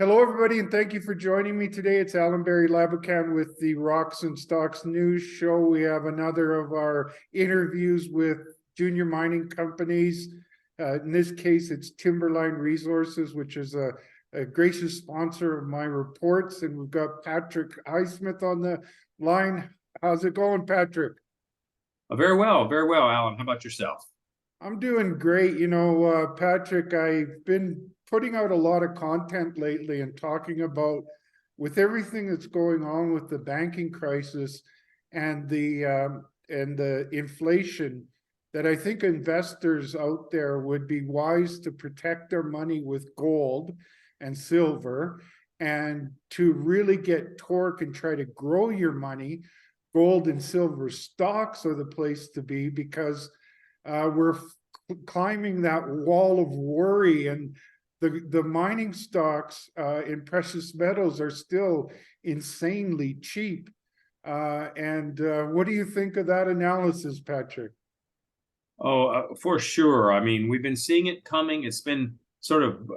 Hello, everybody, and thank you for joining me today. It's Allan Laboucan with the Rocks and Stocks News Show. We have another of our interviews with junior mining companies. In this case, it's Timberline Resources, which is a gracious sponsor of my reports. And we've got Patrick Highsmith on the line. How's it going, Patrick? Very well, Allan. How about yourself? I'm doing great. Patrick, I've been putting out a lot of content lately and talking about with everything that's going on with the banking crisis and the inflation, that I think investors out there would be wise to protect their money with gold and silver, and to really get torque and try to grow your money. Gold and silver stocks are the place to be, because we're climbing that wall of worry, and the mining stocks in precious metals are still insanely cheap. What do you think of that analysis, Patrick? For sure. I mean, we've been seeing it coming. It's been sort of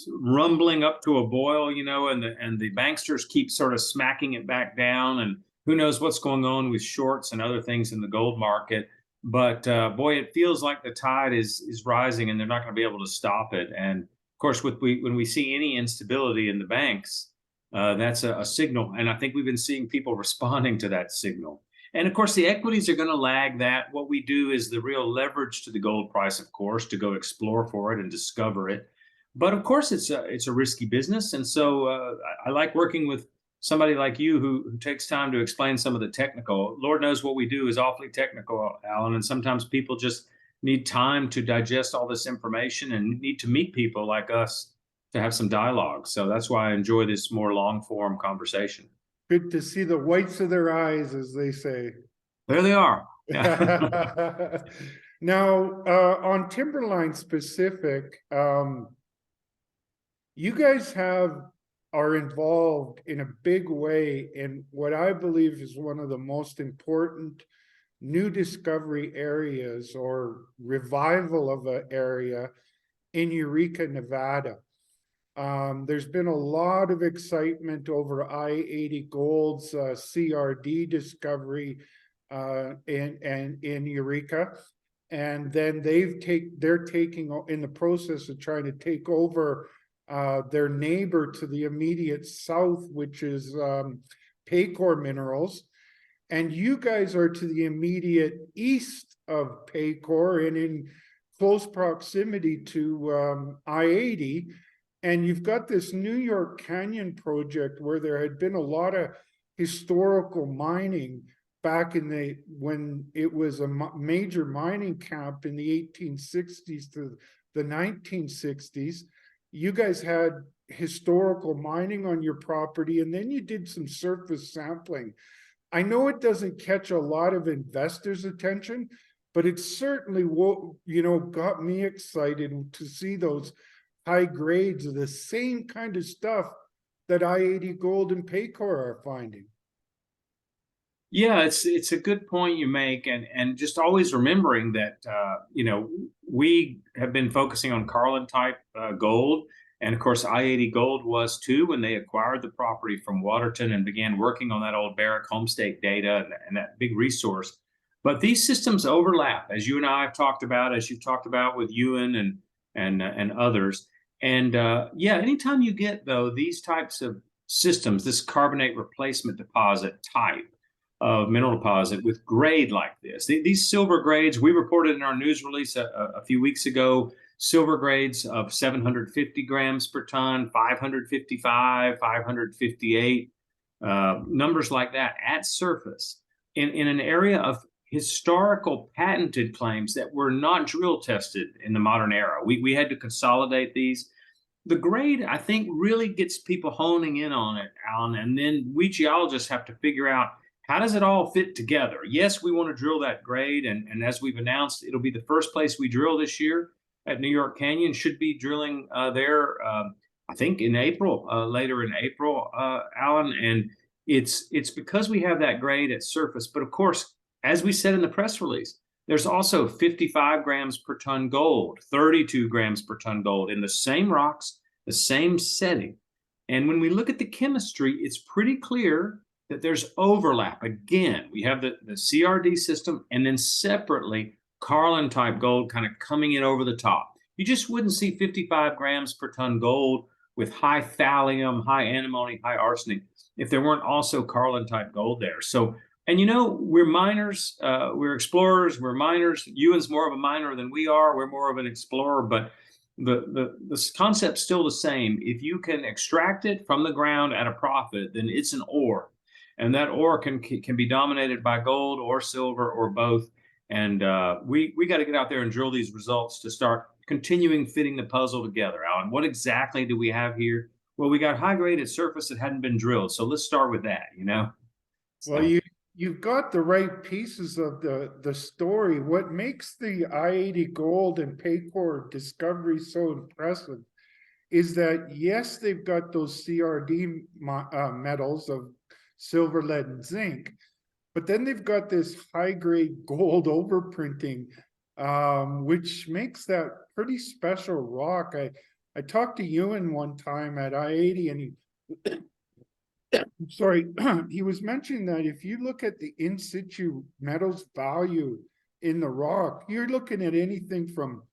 rumbling up to a boil, and the banksters keep sort of smacking it back down. And who knows what's going on with shorts and other things in the gold market. But boy, it feels like the tide is rising, and they're not going to be able to stop it. And of course, when we see any instability in the banks, that's a signal. And I think we've been seeing people responding to that signal. And of course, the equities are going to lag that. What we do is the real leverage to the gold price, of course, to go explore for it and discover it. But of course, it's a risky business. And so I like working with somebody like you who takes time to explain some of the technical. Lord knows what we do is awfully technical, Allan, and sometimes people just need time to digest all this information and need to meet people like us to have some dialogue. So that's why I enjoy this more long form conversation. Good to see the whites of their eyes, as they say. There they are. Now, on Timberline specific, you guys are involved in a big way in what I believe is one of the most important new discovery areas, or revival of an area, in Eureka, Nevada. There's been a lot of excitement over I-80 Gold's CRD discovery in Eureka, and then they're taking in the process of trying to take over their neighbor to the immediate south, which is Paycore Minerals. And you guys are to the immediate east of Paycore and in close proximity to I-80. And you've got this New York Canyon project where there had been a lot of historical mining back when it was a major mining camp in the 1860s to the 1960s. You guys had historical mining on your property, and then you did some surface sampling. I know it doesn't catch a lot of investors' attention, but it certainly got me excited to see those high grades of the same kind of stuff that I-80 Gold and Paycore are finding. Yeah, it's a good point you make, and just always remembering that we have been focusing on Carlin type gold, and of course I-80 Gold was too when they acquired the property from Waterton and began working on that old Barrick Homestake data and that big resource. But these systems overlap, as you and I have talked about, as you've talked about with Ewan and others. And yeah, anytime you get though these types of systems, this carbonate replacement deposit type of mineral deposit with grade like this. These silver grades, we reported in our news release a few weeks ago, silver grades of 750 grams per ton, 555, 558, numbers like that at surface in an area of historical patented claims that were not drill tested in the modern era. We had to consolidate these. The grade, I think, really gets people honing in on it, Allan, and then we geologists have to figure out, how does it all fit together? Yes, we want to drill that grade, and as we've announced, it'll be the first place we drill this year at New York Canyon. Should be drilling there, I think, in April, later in April, Allan. And it's because we have that grade at surface. But of course, as we said in the press release, there's also 55 grams per ton gold, 32 grams per ton gold in the same rocks, the same setting. And when we look at the chemistry, it's pretty clear that there's overlap. Again, we have the CRD system, and then separately, Carlin type gold kind of coming in over the top. You just wouldn't see 55 grams per ton gold with high thallium, high antimony, high arsenic if there weren't also Carlin type gold there. So, and you know, we're miners, we're explorers, we're miners. Ewan's more of a miner than we are. We're more of an explorer, but the concept's still the same. If you can extract it from the ground at a profit, then it's an ore, and that ore can be dominated by gold or silver or both. And we got to get out there and drill these results to start continuing fitting the puzzle together. Allan, what exactly do we have here? Well, we got high grade at surface that hadn't been drilled, so let's start with that. You know. Well, So, you've got the right pieces of the story. What makes the I-80 Gold and Paycore discovery so impressive is that, yes, they've got those CRD metals of silver, lead, and zinc, but then they've got this high-grade gold overprinting, which makes that pretty special rock. I talked to Ewan one time at I-80, and sorry, he was mentioning that if you look at the in situ metals value in the rock, you're looking at anything from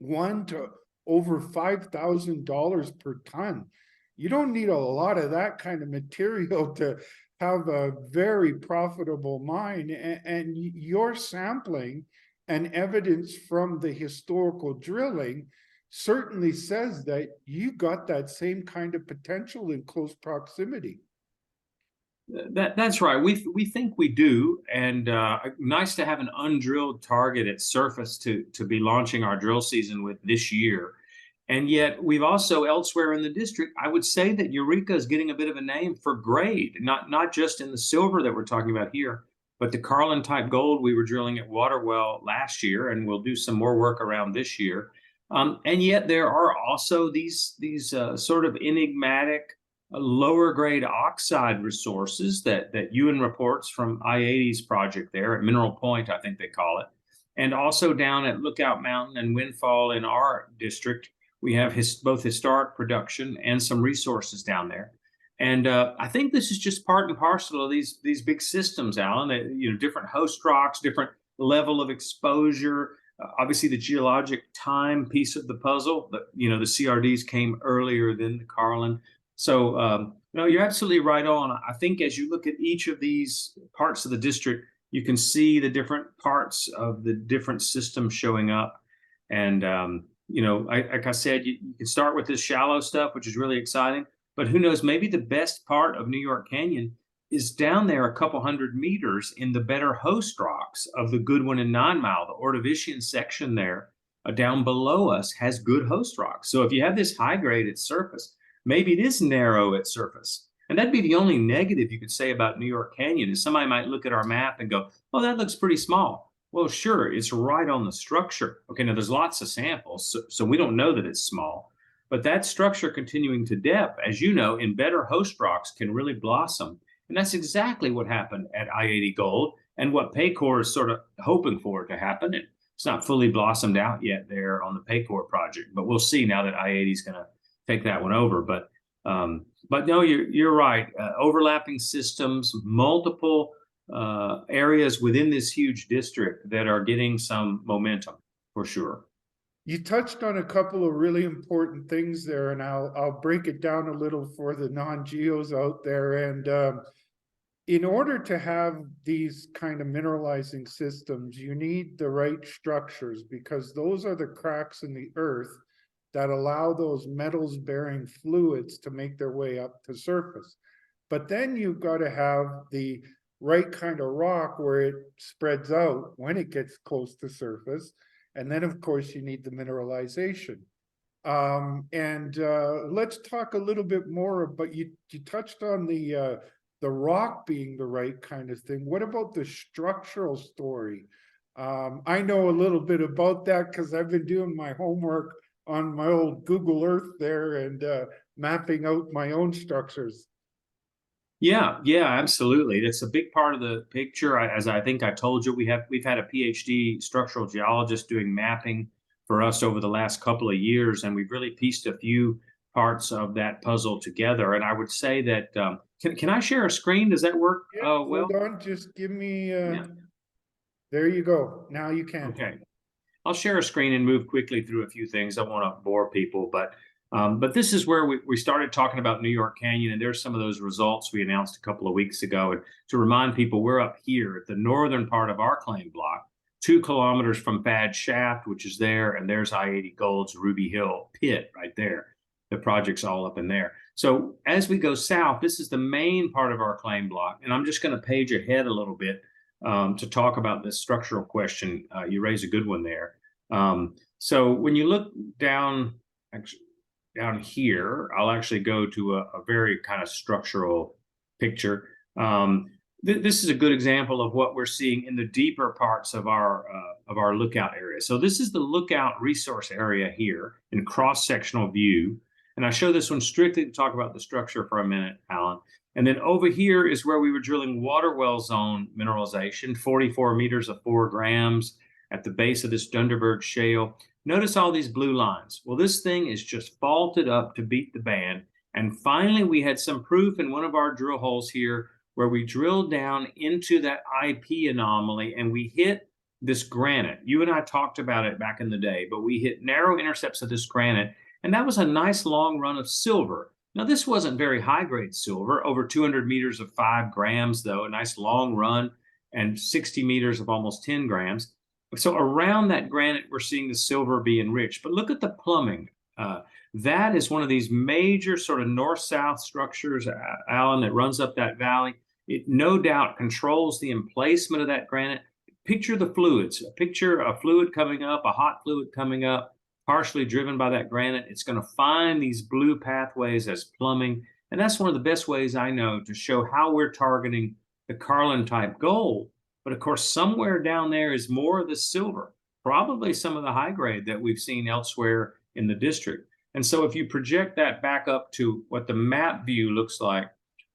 $1 to over $5,000 per ton. You don't need a lot of that kind of material to have a very profitable mine, and your sampling and evidence from the historical drilling certainly says that you got that same kind of potential in close proximity. that's right. We think we do, and nice to have an undrilled target at surface to be launching our drill season with this year. And yet we've also elsewhere in the district, I would say that Eureka is getting a bit of a name for grade, not just in the silver that we're talking about here, but the Carlin type gold we were drilling at Waterwell last year, and we'll do some more work around this year. And yet there are also these sort of enigmatic lower grade oxide resources that Ewan reports from I-80's project there at Mineral Point, I think they call it. And also down at Lookout Mountain and Windfall in our district, we have both historic production and some resources down there. And I think this is just part and parcel of these big systems, Allan. That, you know, different host rocks, different level of exposure. Obviously, the geologic time piece of the puzzle. But you know, the CRDs came earlier than the Carlin. So no, you're absolutely right on. I think as you look at each of these parts of the district, you can see the different parts of the different systems showing up. And you know, like I said, you can start with this shallow stuff, which is really exciting. But who knows, maybe the best part of New York Canyon is down there a couple hundred meters in the better host rocks of the Goodwin and 9 Mile. The Ordovician section there down below us has good host rocks. So if you have this high grade at surface, maybe it is narrow at surface. And that'd be the only negative you could say about New York Canyon is somebody might look at our map and go, oh, that looks pretty small. Well, sure, it's right on the structure. Okay, now there's lots of samples, so we don't know that it's small. But that structure continuing to depth, as you know, in better host rocks can really blossom. And that's exactly what happened at I-80 Gold and what Paycore is sort of hoping for it to happen. It's not fully blossomed out yet there on the Paycore project, but we'll see now that I-80 is going to take that one over. But no, you're right. Overlapping systems, multiple areas within this huge district that are getting some momentum for sure. You touched on a couple of really important things there, and I'll break it down a little for the non-geos out there. And in order to have these kind of mineralizing systems, you need the right structures, because those are the cracks in the earth that allow those metals-bearing fluids to make their way up to surface. But then you've got to have the right kind of rock where it spreads out when it gets close to surface. And then, of course, you need the mineralization. Let's talk a little bit more about, you touched on the rock being the right kind of thing. What about the structural story? I know a little bit about that because I've been doing my homework on my old Google Earth there and mapping out my own structures. Yeah, absolutely. It's a big part of the picture. As I think I told you, we've had a PhD structural geologist doing mapping for us over the last couple of years, and we've really pieced a few parts of that puzzle together. And I would say that, can I share a screen? Does that work? Yeah, Well, hold on, just give me, yeah. there you go. Now you can. Okay. I'll share a screen and move quickly through a few things. I don't want to bore people, but this is where we started talking about New York Canyon, and there's some of those results we announced a couple of weeks ago. And to remind people, we're up here at the northern part of our claim block, 2 kilometers from Fad Shaft, which is there, and there's I-80 Gold's Ruby Hill pit right there. The project's all up in there. So as we go south, this is the main part of our claim block, and I'm just going to page ahead a little bit to talk about this structural question. You raise a good one there. So when you look down here, I'll actually go to a very kind of structural picture. This is a good example of what we're seeing in the deeper parts of our lookout area. So this is the lookout resource area here in cross-sectional view. And I show this one strictly to talk about the structure for a minute, Allan. And then over here is where we were drilling water well zone mineralization, 44 meters of 4 grams at the base of this Dunderberg shale. Notice all these blue lines. Well, this thing is just faulted up to beat the band. And finally, we had some proof in one of our drill holes here where we drilled down into that IP anomaly and we hit this granite. You and I talked about it back in the day, but we hit narrow intercepts of this granite, and that was a nice long run of silver. Now, this wasn't very high-grade silver, over 200 meters of 5 grams, though, a nice long run, and 60 meters of almost 10 grams. So around that granite, we're seeing the silver be enriched. But look at the plumbing. That is one of these major sort of north-south structures, Allan, that runs up that valley. It no doubt controls the emplacement of that granite. Picture the fluids. Picture a fluid coming up, a hot fluid coming up, partially driven by that granite. It's going to find these blue pathways as plumbing. And that's one of the best ways I know to show how we're targeting the Carlin-type gold. But of course, somewhere down there is more of the silver, probably some of the high grade that we've seen elsewhere in the district. And so if you project that back up to what the map view looks like,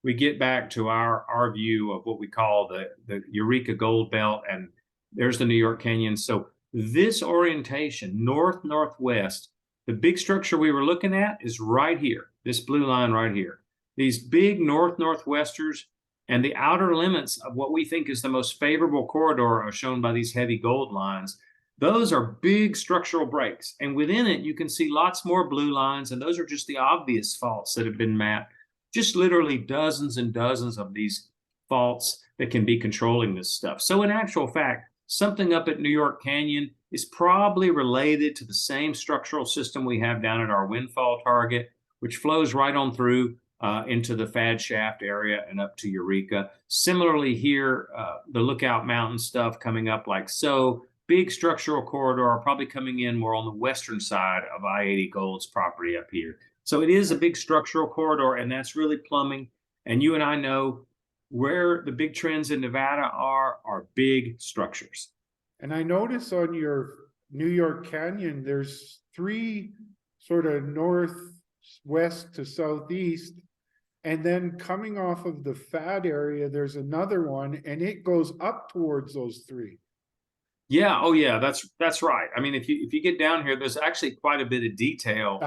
we get back to our view of what we call the Eureka Gold Belt, and there's the New York Canyon. So this orientation, north-northwest, the big structure we were looking at is right here, this blue line right here. These big north-northwesters and the outer limits of what we think is the most favorable corridor are shown by these heavy gold lines. Those are big structural breaks. And within it, you can see lots more blue lines, and those are just the obvious faults that have been mapped. Just literally dozens and dozens of these faults that can be controlling this stuff. So in actual fact, something up at New York Canyon is probably related to the same structural system we have down at our windfall target, which flows right on through into the Fad Shaft area and up to Eureka. Similarly here, the Lookout Mountain stuff coming up like so. Big structural corridor, probably coming in more on the western side of I-80 Gold's property up here. So it is a big structural corridor, and that's really plumbing. And you and I know where the big trends in Nevada are big structures. And I notice on your New York Canyon, there's 3 sort of northwest to southeast, and then coming off of the Fad area, there's another one, and it goes up towards those 3. Yeah, oh yeah, that's right. I mean, if you get down here, there's actually quite a bit of detail.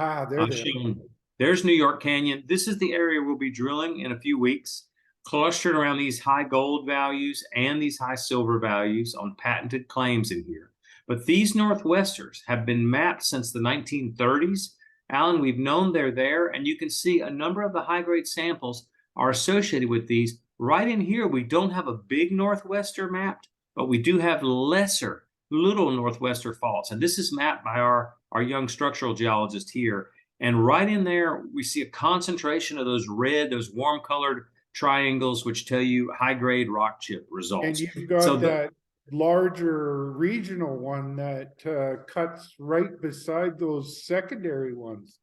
There's New York Canyon. This is the area we'll be drilling in a few weeks, clustered around these high gold values and these high silver values on patented claims in here. But these northwesters have been mapped since the 1930s. Allan, we've known they're there, and you can see a number of the high-grade samples are associated with these. Right in here, we don't have a big northwester mapped, but we do have lesser, little northwester faults. And this is mapped by our young structural geologist here. And right in there, we see a concentration of those red, those warm-colored triangles, which tell you high-grade rock chip results. And you've got that larger regional one that cuts right beside those secondary ones.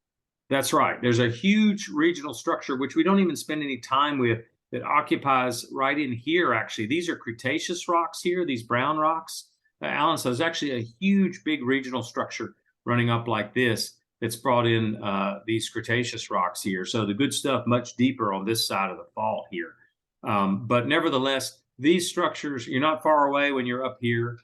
That's right. There's a huge regional structure, which we don't even spend any time with, that occupies right in here, actually. These are Cretaceous rocks here, these brown rocks. Allan, so there's actually a huge, big regional structure running up like this that's brought in these Cretaceous rocks here. So the good stuff much deeper on this side of the fault here. But nevertheless, these structures, you're not far away when you're up here.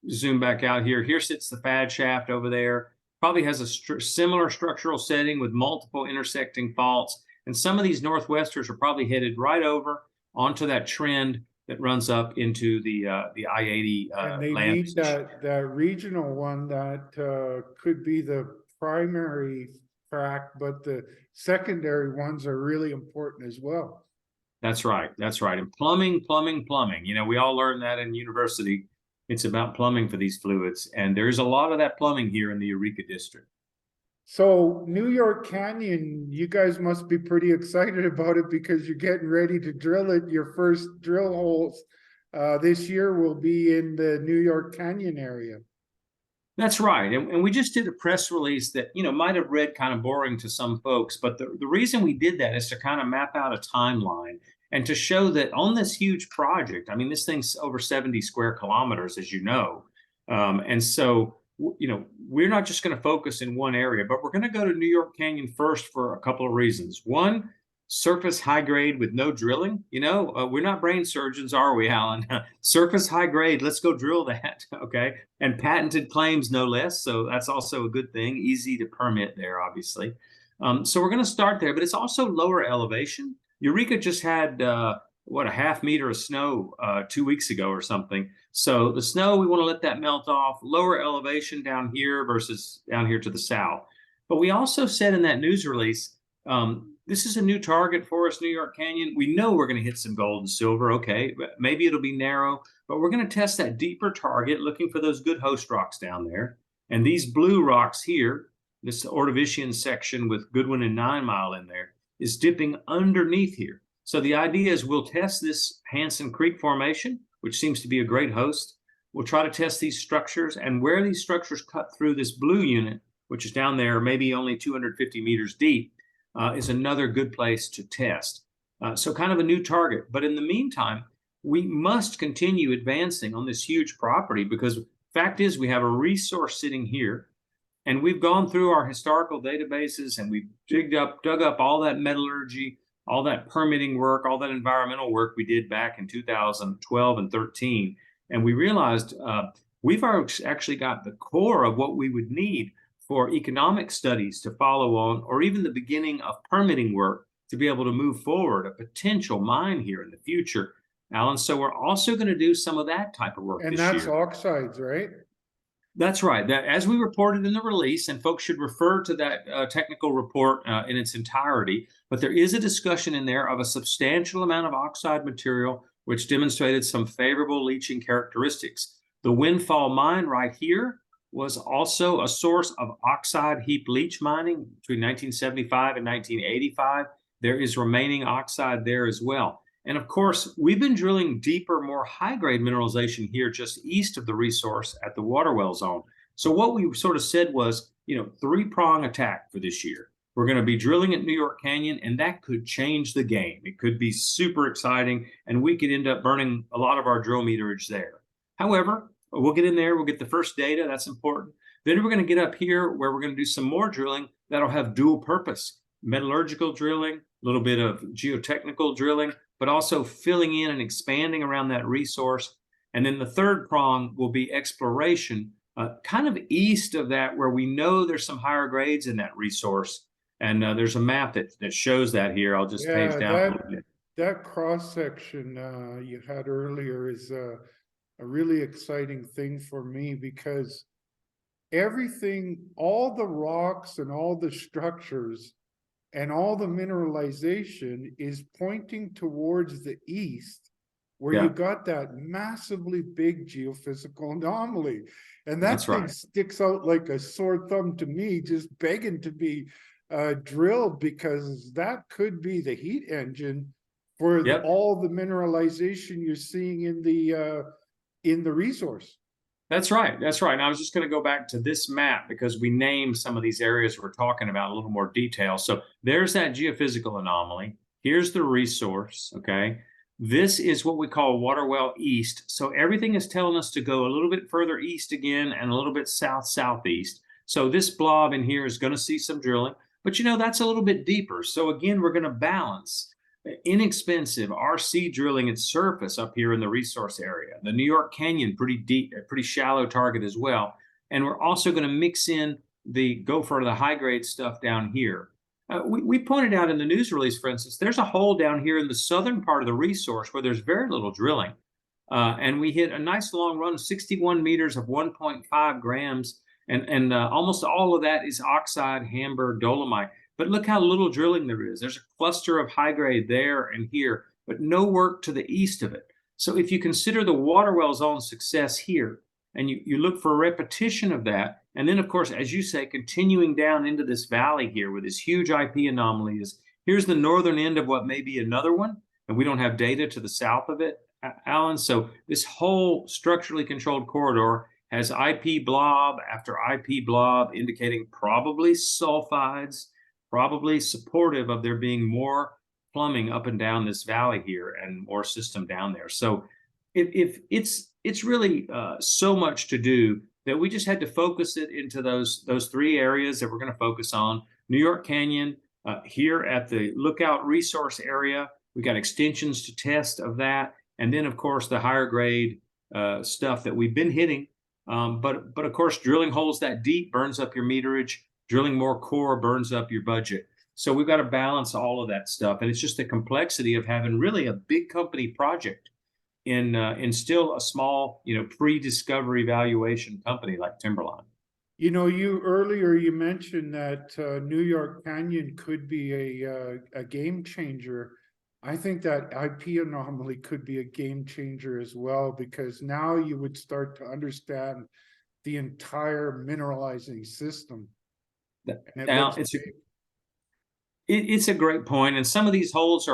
Zoom back out here. Here sits the Fad Shaft over there. probably has a similar structural setting with multiple intersecting faults. And some of these northwesters are probably headed right over onto that trend that runs up into the I-80 And they land meet position. that regional one that could be the primary track, but the secondary ones are really important as well. That's right. That's right. And plumbing, plumbing, plumbing. You know, we all learned that in university. It's about plumbing for these fluids. And there's a lot of that plumbing here in the Eureka district. So New York Canyon, you guys must be pretty excited about it because you're getting ready to drill it. Your first drill holes this year will be in the New York Canyon area. That's right. And we just did a press release that, you know, might have read kind of boring to some folks. But the reason we did that is to kind of map out a timeline and to show that on this huge project, I mean, this thing's over 70 square kilometers, as you know. And so, you know, we're not just going to focus in one area, but we're going to go to New York Canyon first for a couple of reasons. One, surface high grade with no drilling. You know, we're not brain surgeons, are we, Allan? Surface high grade, let's go drill that, okay? And patented claims, no less. So that's also a good thing. Easy to permit there, obviously. So we're going to start there, but it's also lower elevation. Eureka just had, what, a half meter of snow 2 weeks ago or something. So the snow, we want to let that melt off. Lower elevation down here versus down here to the south. But we also said in that news release, this is a new target for us, New York Canyon. We know we're going to hit some gold and silver. Okay, maybe it'll be narrow, but we're going to test that deeper target, looking for those good host rocks down there. And these blue rocks here, this Ordovician section with Goodwin and 9 Mile in there, is dipping underneath here. So the idea is we'll test this Hanson Creek formation, which seems to be a great host. We'll try to test these structures, and where these structures cut through this blue unit, which is down there, maybe only 250 meters deep, is another good place to test. So kind of a new target. But in the meantime, we must continue advancing on this huge property because fact is we have a resource sitting here, and we've gone through our historical databases and we've dug up all that metallurgy, all that permitting work, all that environmental work we did back in 2012 and 13. And we realized we've actually got the core of what we would need for economic studies to follow on, or even the beginning of permitting work to be able to move forward a potential mine here in the future, Allan. So we're also going to do some of that type of work this year. And that's oxides, right? That's right. That, as we reported in the release, and folks should refer to that technical report in its entirety, but there is a discussion in there of a substantial amount of oxide material, which demonstrated some favorable leaching characteristics. The Windfall mine right here was also a source of oxide heap leach mining between 1975 and 1985. There is remaining oxide there as well. And of course, we've been drilling deeper, more high-grade mineralization here just east of the resource at the water well zone. So what we sort of said was, you know, three-prong attack for this year. We're going to be drilling at New York Canyon, and that could change the game. It could be super exciting, and we could end up burning a lot of our drill meterage there. However, we'll get in there, we'll get the first data, that's important. Then we're going to get up here where we're going to do some more drilling that'll have dual purpose. Metallurgical drilling, a little bit of geotechnical drilling, but also filling in and expanding around that resource. And then the third prong will be exploration, kind of east of that where we know there's some higher grades in that resource. And there's a map that shows that here. I'll just page down a little bit. That cross-section you had earlier is a really exciting thing for me because everything, all the rocks and all the structures and all the mineralization is pointing towards the east, where you got that massively big geophysical anomaly. And that thing sticks out like a sore thumb to me, just begging to be drilled, because that could be the heat engine for all the mineralization you're seeing in the resource. That's right. That's right. And I was just going to go back to this map because we named some of these areas we're talking about in a little more detail. So there's that geophysical anomaly. Here's the resource. Okay. This is what we call water well east. So everything is telling us to go a little bit further east again and a little bit southeast. So this blob in here is going to see some drilling, but you know, that's a little bit deeper. So again, we're going to balance inexpensive RC drilling at surface up here in the resource area. The New York Canyon, pretty deep, pretty shallow target as well. And we're also going to mix in go for the high grade stuff down here. We pointed out in the news release, for instance, there's a hole down here in the southern part of the resource where there's very little drilling. And we hit a nice long run, 61 meters of 1.5 grams. And almost all of that is oxide, Hamburg, dolomite. But look how little drilling there is. There's a cluster of high grade there and here, but no work to the east of it. So if you consider the water well zone success here, and you look for a repetition of that, and then, of course, as you say, continuing down into this valley here with this huge IP anomaly is, here's the northern end of what may be another one, and we don't have data to the south of it, Allan. So this whole structurally controlled corridor has IP blob after IP blob indicating probably sulfides, probably supportive of there being more plumbing up and down this valley here and more system down there. So if it's really so much to do that we just had to focus it into those three areas that we're going to focus on. New York Canyon, here at the Lookout resource area, we got extensions to test of that. And then, of course, the higher grade stuff that we've been hitting. But of course, drilling holes that deep burns up your meterage. Drilling more core burns up your budget. So we've got to balance all of that stuff. And it's just the complexity of having really a big company project in still a small, pre-discovery valuation company like Timberline. Earlier you mentioned that New York Canyon could be a game changer. I think that IP anomaly could be a game changer as well, because now you would start to understand the entire mineralizing system. Now, it's a great point, and some of these holes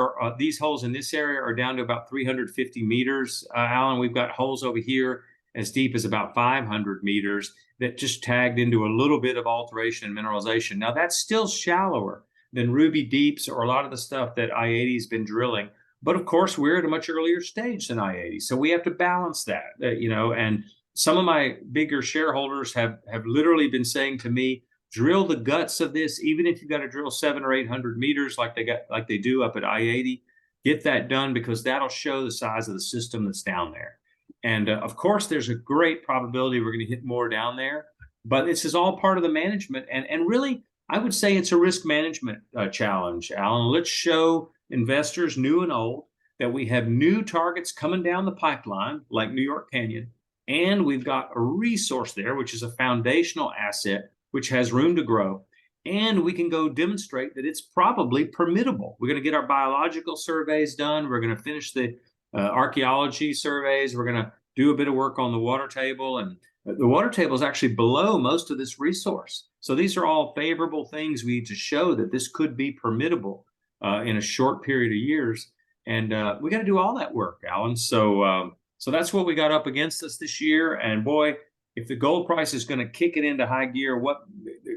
in this area are down to about 350 meters. Allan, we've got holes over here as deep as about 500 meters that just tagged into a little bit of alteration and mineralization. Now that's still shallower than Ruby Deeps or a lot of the stuff that I-80's been drilling, but of course we're at a much earlier stage than I-80, so we have to balance that. And some of my bigger shareholders have literally been saying to me, drill the guts of this, even if you've got to drill 700 or 800 meters like they do up at I-80, get that done, because that'll show the size of the system that's down there. And of course, there's a great probability we're going to hit more down there, but this is all part of the management. And really, I would say it's a risk management challenge, Allan. Let's show investors, new and old, that we have new targets coming down the pipeline, like New York Canyon, and we've got a resource there, which is a foundational asset, which has room to grow, and we can go demonstrate that it's probably permittable. We're going to get our biological surveys done. We're going to finish the archaeology surveys. We're going to do a bit of work on the water table, and the water table is actually below most of this resource. So these are all favorable things we need to show that this could be permittable in a short period of years, and we got to do all that work, Allan. So that's what we got up against us this year, and boy, if the gold price is going to kick it into high gear,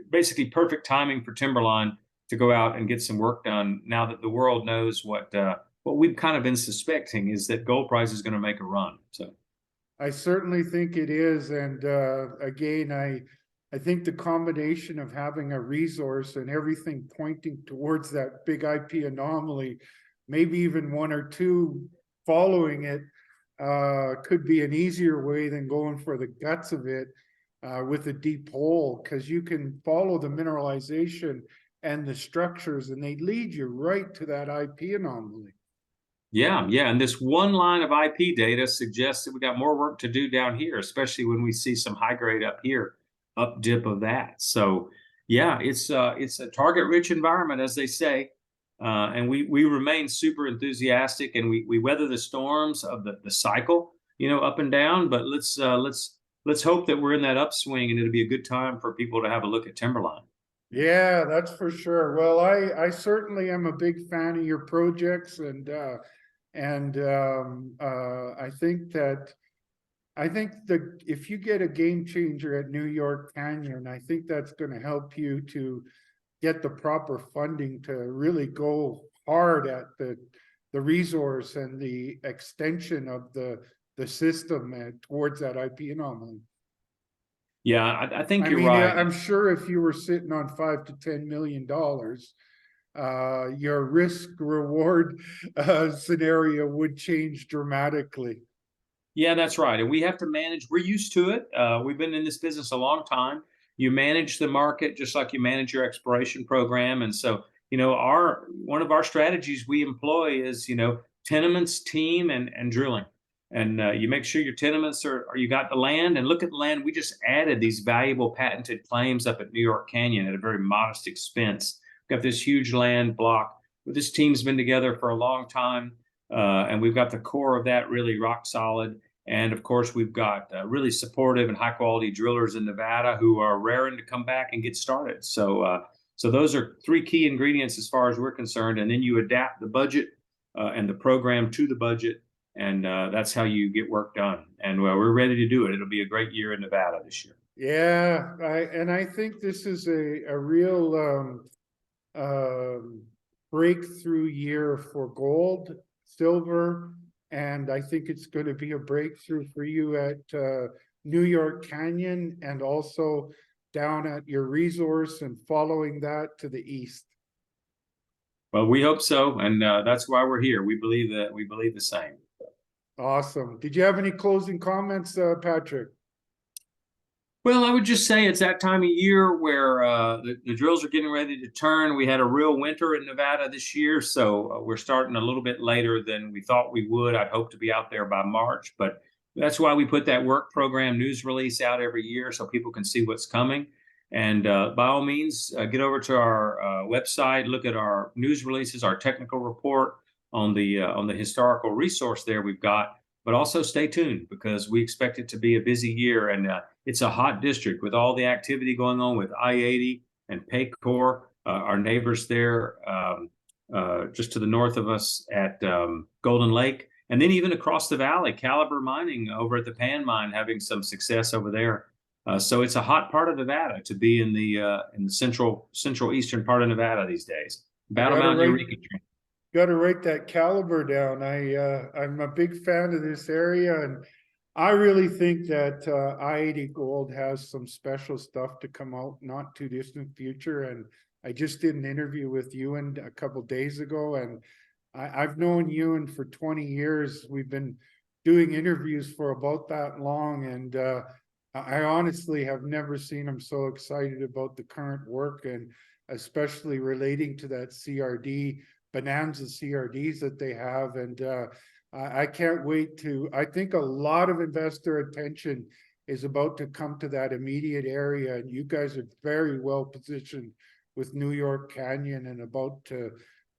basically perfect timing for Timberline to go out and get some work done now that the world knows what we've kind of been suspecting is that gold price is going to make a run. So I certainly think it is. And again, I think the combination of having a resource and everything pointing towards that big IP anomaly, maybe even one or two following it, could be an easier way than going for the guts of it with a deep hole, because you can follow the mineralization and the structures, and they lead you right to that IP anomaly. Yeah, and this one line of IP data suggests that we got more work to do down here, especially when we see some high grade up here, up dip of that. So yeah, it's a target-rich environment, as they say. And we remain super enthusiastic, and we weather the storms of the cycle, up and down. But let's hope that we're in that upswing, and it'll be a good time for people to have a look at Timberline. Yeah, that's for sure. Well, I certainly am a big fan of your projects, and I think that if you get a game changer at New York Canyon, I think that's going to help you to get the proper funding to really go hard at the resource and the extension of the system towards that IP anomaly. Yeah, I think you're right. I'm sure if you were sitting on $5 to $10 million, your risk reward scenario would change dramatically. Yeah, that's right. And we have to manage. We're used to it. We've been in this business a long time. you manage the market just like you manage your exploration program. And so, one of our strategies we employ is, tenements, team, and drilling. And you make sure your tenements are you got the land, and look at the land. We just added these valuable patented claims up at New York Canyon at a very modest expense. We've got this huge land block. This team's been together for a long time, and we've got the core of that really rock solid. And of course, we've got really supportive and high quality drillers in Nevada who are raring to come back and get started. So those are three key ingredients as far as we're concerned. And then you adapt the budget and the program to the budget, and that's how you get work done. And we're ready to do it. It'll be a great year in Nevada this year. Yeah, I think this is a real breakthrough year for gold, silver, and I think it's going to be a breakthrough for you at New York Canyon, and also down at your resource and following that to the east. Well, we hope so, and that's why we're here. We believe the same. Awesome. Did you have any closing comments, Patrick? Well, I would just say it's that time of year where the drills are getting ready to turn. We had a real winter in Nevada this year, so we're starting a little bit later than we thought we would. I'd hope to be out there by March, but that's why we put that work program news release out every year so people can see what's coming. And by all means, get over to our website, look at our news releases, our technical report on the historical resource there we've got. But also stay tuned, because we expect it to be a busy year, and it's a hot district with all the activity going on with I-80 and Paycor, our neighbors there just to the north of us at Golden Lake. And then even across the valley, Caliber Mining over at the Pan Mine having some success over there. So it's a hot part of Nevada to be in the central eastern part of Nevada these days. Battle Mountain Eureka. Got to write that Caliber down. I'm a big fan of this area, and I really think that I-80 Gold has some special stuff to come out not too distant future. And I just did an interview with Ewan a couple days ago, and I've known Ewan for 20 years. We've been doing interviews for about that long, and I honestly have never seen him so excited about the current work, and especially relating to that CRD, Bonanza CRDs that they have. And I can't wait I think a lot of investor attention is about to come to that immediate area, and you guys are very well positioned with New York Canyon and about to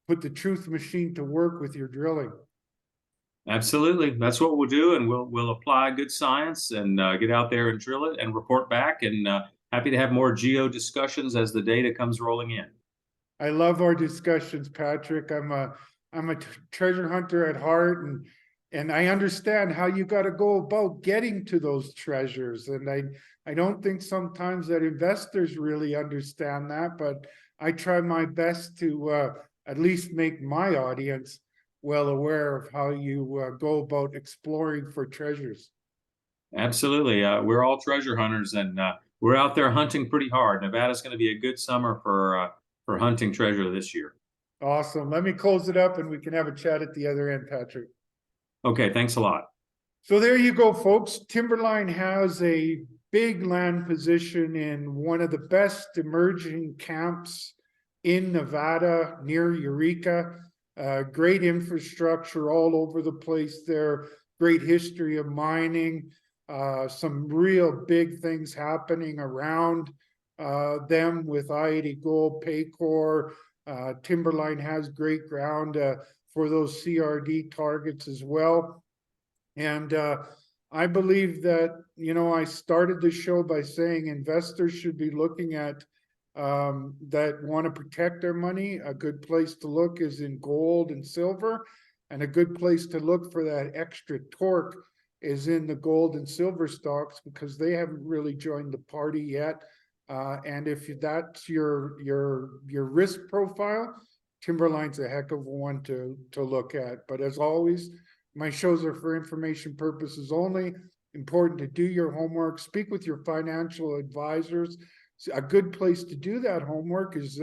put the truth machine to work with your drilling. Absolutely. That's what we'll do, and we'll apply good science and get out there and drill it and report back, and happy to have more geo discussions as the data comes rolling in. I love our discussions, Patrick. I'm a treasure hunter at heart, and I understand how you got to go about getting to those treasures. And I don't think sometimes that investors really understand that, but I try my best to at least make my audience well aware of how you go about exploring for treasures. Absolutely. We're all treasure hunters, and we're out there hunting pretty hard. Nevada's going to be a good summer for hunting treasure this year. Awesome. Let me close it up and we can have a chat at the other end, Patrick. Okay, thanks a lot. So there you go, folks. Timberline has a big land position in one of the best emerging camps in Nevada near Eureka. Great infrastructure all over the place there. Great history of mining. Some real big things happening around them with I-80 Gold, Paycor. Timberline has great ground for those CRD targets as well. And I believe that, I started the show by saying investors should be looking at that want to protect their money. A good place to look is in gold and silver, and a good place to look for that extra torque is in the gold and silver stocks, because they haven't really joined the party yet. And if that's your risk profile, Timberline's a heck of a one to look at. But as always, my shows are for information purposes only. Important to do your homework. Speak with your financial advisors. A good place to do that homework is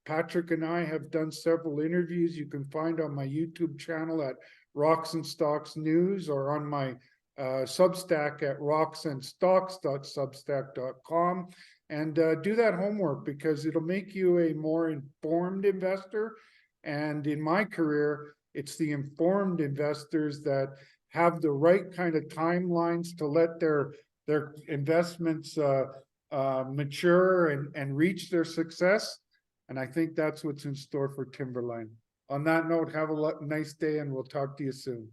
Patrick and I have done several interviews you can find on my YouTube channel at Rocks and Stocks News, or on my Substack at rocksandstocks.substack.com. And do that homework, because it'll make you a more informed investor. And in my career, it's the informed investors that have the right kind of timelines to let their investments mature and reach their success. And I think that's what's in store for Timberline. On that note, have a nice day, and we'll talk to you soon.